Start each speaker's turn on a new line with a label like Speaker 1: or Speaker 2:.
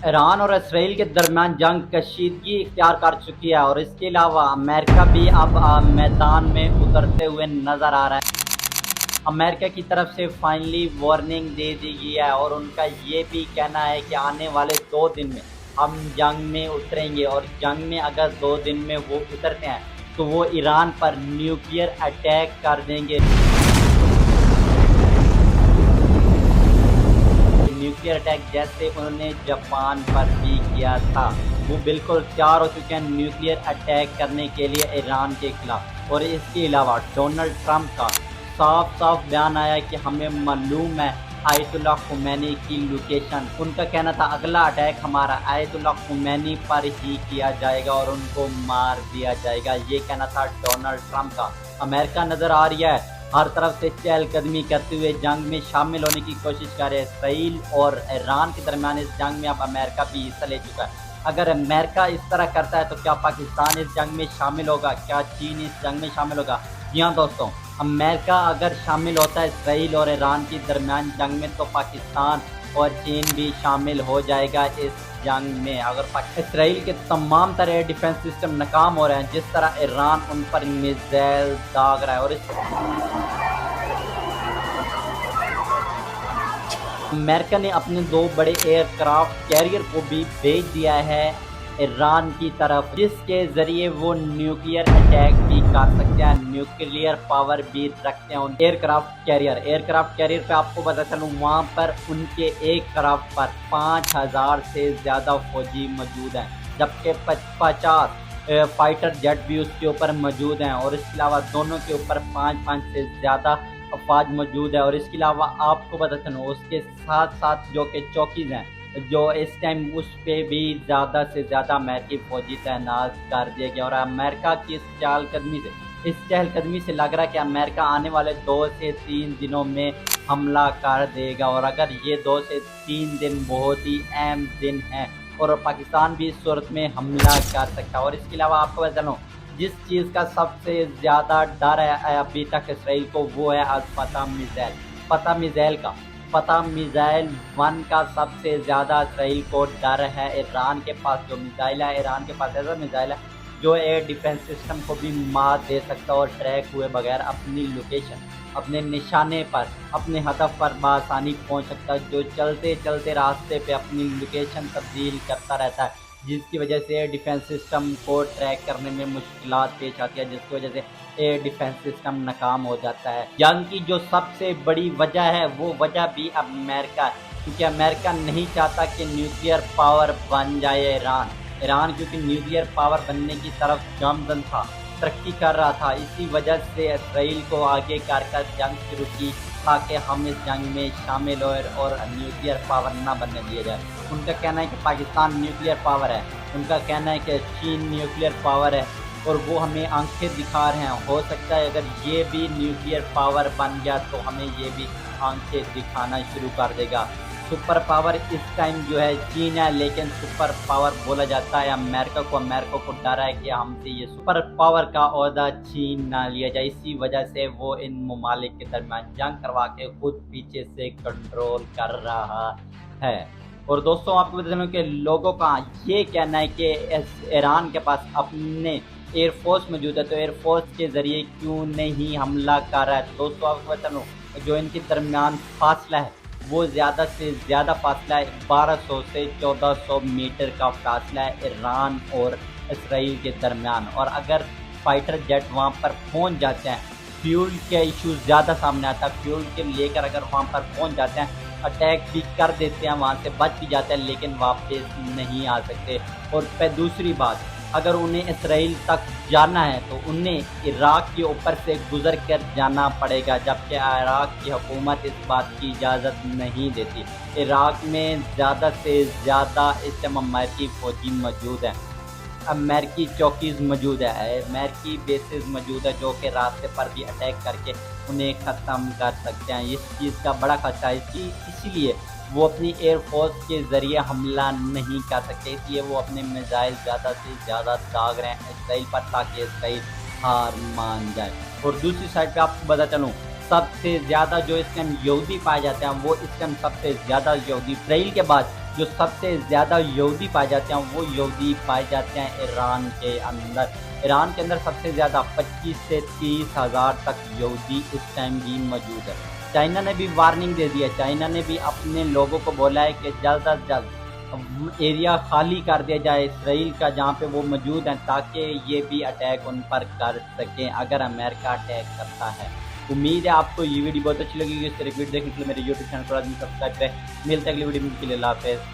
Speaker 1: ایران اور اسرائیل کے درمیان جنگ کشیدگی اختیار کر چکی ہے اور اس کے علاوہ امریکہ بھی اب میدان میں اترتے ہوئے نظر آ رہا ہے۔ امریکہ کی طرف سے فائنلی وارننگ دے دی گئی ہے اور ان کا یہ بھی کہنا ہے کہ آنے والے 2 دن میں ہم جنگ میں اتریں گے، اور جنگ میں اگر 2 دن میں وہ اترتے ہیں تو وہ ایران پر نیوکلیئر اٹیک کر دیں گے۔ نیوکلیئر اٹیک جیسے انہوں نے جاپان پر بھی کیا تھا، وہ بالکل تیار ہو چکے ہیں نیوکلیئر اٹیک کرنے کے لیے ایران کے خلاف۔ اور اس کے علاوہ ڈونلڈ ٹرمپ کا صاف بیان آیا کہ ہمیں معلوم ہے آیت اللہ خمینی کی لوکیشن۔ ان کا کہنا تھا اگلا اٹیک ہمارا آیت اللہ خمینی پر ہی کیا جائے گا اور ان کو مار دیا جائے گا، یہ کہنا تھا ڈونلڈ ٹرمپ کا۔ امریکہ نظر آ رہی ہے ہر طرف سے چہل قدمی کرتے ہوئے جنگ میں شامل ہونے کی کوشش کر رہے ہیں۔ اسرائیل اور ایران کے درمیان اس جنگ میں اب امریکہ بھی حصہ لے چکا ہے۔ اگر امریکہ اس طرح کرتا ہے تو کیا پاکستان اس جنگ میں شامل ہوگا؟ کیا چین اس جنگ میں شامل ہوگا؟ جی ہاں دوستوں، امریکہ اگر شامل ہوتا ہے اسرائیل اور ایران کے درمیان جنگ میں تو پاکستان اور چین بھی شامل ہو جائے گا اس جنگ میں۔ اگر اسرائیل کے تمام تر ایئر ڈیفنس سسٹم ناکام ہو رہے ہیں، جس طرح ایران ان پر میزائل داغ رہا ہے، اور امریکہ نے اپنے 2 بڑے ایئر کرافٹ کیریئر کو بھی بھیج دیا ہے ایران کی طرف، جس کے ذریعے وہ نیوکلیئر اٹیک بھی کر سکتے ہیں، نیوکلیئر پاور بھی رکھتے ہیں ایئر کرافٹ کیریئر پہ آپ کو بتا چلوں وہاں پر ان کے ایک کرافٹ پر 5000 سے زیادہ فوجی موجود ہیں، جبکہ 50 فائٹر جیٹ بھی اس کے اوپر موجود ہیں، اور اس کے علاوہ دونوں کے اوپر 5 سے زیادہ افواج موجود ہے۔ اور اس کے علاوہ آپ کو بتا چلوں اس کے ساتھ جو کہ چوکیز ہیں، جو اس ٹائم اس پہ بھی زیادہ سے زیادہ امریکی فوجی تعینات کر دیا گیا، اور امریکہ کی اس چہل قدمی سے لگ رہا ہے کہ امریکہ آنے والے 2 سے 3 دنوں میں حملہ کر دے گا، اور اگر یہ 2 سے 3 دن بہت ہی اہم دن ہیں اور پاکستان بھی اس صورت میں حملہ کر سکتا ہے۔ اور اس کے علاوہ آپ کو بتا چلوں جس چیز کا سب سے زیادہ ڈر ہے ابھی تک اسرائیل کو، وہ ہے فتح میزائل 1 کا سب سے زیادہ اسرائیل کو ڈر ہے۔ ایران کے پاس جو میزائل ہے، ایران کے پاس ایسا میزائل ہے جو ایئر ڈیفنس سسٹم کو بھی مات دے سکتا ہے اور ٹریک ہوئے بغیر اپنی لوکیشن، اپنے نشانے پر، اپنے ہدف پر بآسانی پہنچ سکتا ہے، جو چلتے راستے پہ اپنی لوکیشن تبدیل کرتا رہتا ہے، جس کی وجہ سے ایئر ڈیفنس سسٹم کو ٹریک کرنے میں مشکلات پیش آتی ہے، جس کی وجہ سے ایئر ڈیفنس سسٹم ناکام ہو جاتا ہے۔ جنگ کی جو سب سے بڑی وجہ ہے وہ وجہ بھی اب امریکہ ہے، کیونکہ امریکہ نہیں چاہتا کہ نیوکلیئر پاور بن جائے ایران کیونکہ نیوکلیئر پاور بننے کی طرف گامزن تھا، ترقی کر رہا تھا، اسی وجہ سے اسرائیل کو آگے کر جنگ شروع کی تاکہ ہم اس جنگ میں شامل ہوئے اور نیوکلیئر پاور نہ بننے دیا جائے۔ ان کا کہنا ہے کہ پاکستان نیوکلیئر پاور ہے، ان کا کہنا ہے کہ چین نیوکلیئر پاور ہے، اور وہ ہمیں آنکھیں دکھا رہے ہیں۔ ہو سکتا ہے اگر یہ بھی نیوکلیئر پاور بن گیا تو ہمیں یہ بھی آنکھیں دکھانا شروع کر دے گا۔ سپر پاور اس ٹائم جو ہے چین ہے، لیکن سپر پاور بولا جاتا ہے امریکہ کو ڈر ہے کہ ہم سے یہ سپر پاور کا عہدہ چھین نہ لیا جائے، اسی وجہ سے وہ ان ممالک کے درمیان جنگ کروا کے خود پیچھے سے کنٹرول کر رہا ہے۔ اور دوستوں آپ کو بتا دوں کہ لوگوں کا یہ کہنا ہے کہ ایران کے پاس اپنے ایئر فورس موجود ہے، تو ایئر فورس کے ذریعے کیوں نہیں حملہ کر رہا ہے؟ تو دوستوں آپ کو بتا دوں جو ان کے درمیان فاصلہ ہے وہ زیادہ سے زیادہ فاصلہ ہے، 1200 سے 1400 میٹر کا فاصلہ ہے ایران اور اسرائیل کے درمیان، اور اگر فائٹر جیٹ وہاں پر پہنچ جاتے ہیں، فیول کے ایشو زیادہ سامنے آتا ہے، فیول کے لے کر اگر وہاں پر پہنچ جاتے ہیں، اٹیک بھی کر دیتے ہیں، وہاں سے بچ بھی جاتے ہیں، لیکن واپس نہیں آ سکتے۔ اور پہ دوسری بات، اگر انہیں اسرائیل تک جانا ہے تو انہیں عراق کے اوپر سے گزر کر جانا پڑے گا، جبکہ عراق کی حکومت اس بات کی اجازت نہیں دیتی۔ عراق میں زیادہ سے زیادہ اس ٹائم امریکی فوجی موجود ہیں، امریکی چوکیز موجود ہے، امریکی بیسز موجود ہے، جو کہ راستے پر بھی اٹیک کر کے انہیں ختم کر سکتے ہیں۔ اس چیز کا بڑا خطرہ ہے، اسی لیے وہ اپنی ایئر فورس کے ذریعے حملہ نہیں کر سکتے، اس لیے وہ اپنے میزائل زیادہ سے زیادہ داغ رہے ہیں اسرائیل پر تاکہ اسرائیل ہار مان جائے۔ اور دوسری سائڈ پہ آپ کو بتا چلوں سب سے زیادہ جو اس ٹائم یہودی پائے جاتے ہیں، وہ اس ٹائم سب سے زیادہ یہودی اسرائیل کے بعد جو سب سے زیادہ یہودی پائے جاتے ہیں وہ یہودی پائے جاتے ہیں ایران کے اندر۔ ایران کے اندر سب سے زیادہ 25 سے 30 ہزار تک یہودی اس ٹائم بھی موجود ہے۔ چائنا نے بھی وارننگ دے دی ہے، چائنا نے بھی اپنے لوگوں کو بولا ہے کہ جلد از جلد ایریا خالی کر دیا جائے اسرائیل کا جہاں پہ وہ موجود ہیں، تاکہ یہ بھی اٹیک ان پر کر سکیں اگر امریکہ اٹیک کرتا ہے۔ امید ہے آپ کو یہ ویڈیو بہت اچھی لگے گی۔ اس طرح ویڈیو دیکھنے کے لیے میرے یوٹیوب چینل کو لازمی سبسکرائب کریں۔ ملتے ہیں اگلی ویڈیو میں، کے لیے اللہ حافظ۔